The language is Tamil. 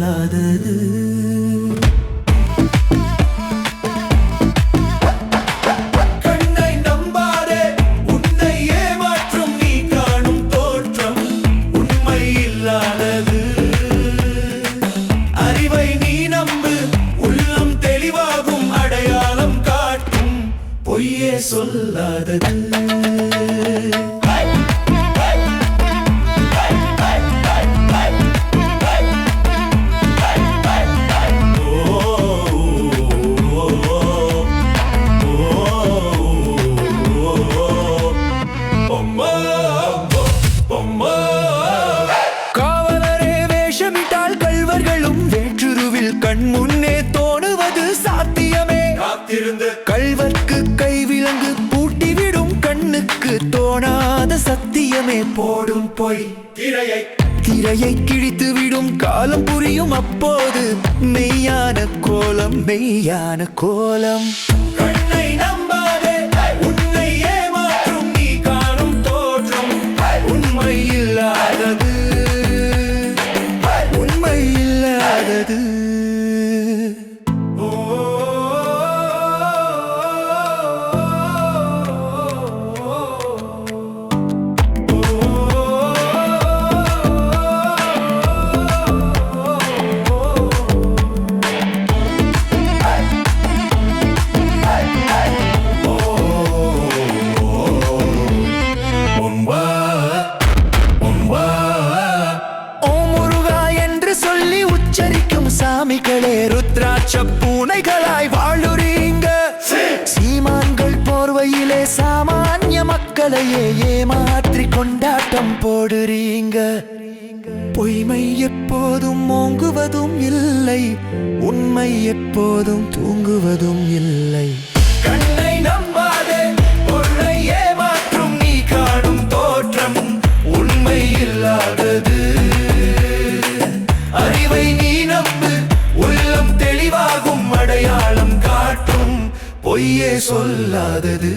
சொல்லாதது. பொய்யே சொல்லாதது. காவலரே வேஷமிட்டால் கள்வர்களும் வேற்றுருவில் கண் முன்னே தோணுவது சாத்தியமே. காத்திருந்து கள்வர்க்கு கைவிலங்கு பூட்டிவிடும் கண்ணுக்கு தோணாத சத்தியமே. போடும் பொய் திரையை கிழித்துவிடும் காலம் புரியும் அப்போது மெய்யான கோலம் மெய்யான கோலம். கண்ணை நம்பாதே, உன்னை ஏமாற்றும் நீ காணும் தோற்றம் உண்மை இல்லாதது, உண்மை இல்லாதது. சாமிகளே ருத்ராட்ச பூனைகளாய் வாழுறீங்க. சீமான்கள் போர்வையிலே சாமானிய மக்களையே ஏமாற்றி கொண்டாட்டம் போடுறீங்க. பொய்மை எப்போதும் ஓங்குவதும் இல்லை, உண்மை எப்போதும் தூங்குவதும் இல்லை. கண்ணை நம்பாதே, பொருளை ஏமாற்றும் நீ காணும் தோற்றம் உண்மை இல்லாதது. அறிவை நீ நம்பு, உள்ளம் தெளிவாகும் அடையாளம் காட்டும் பொய்யே சொல்லாதது.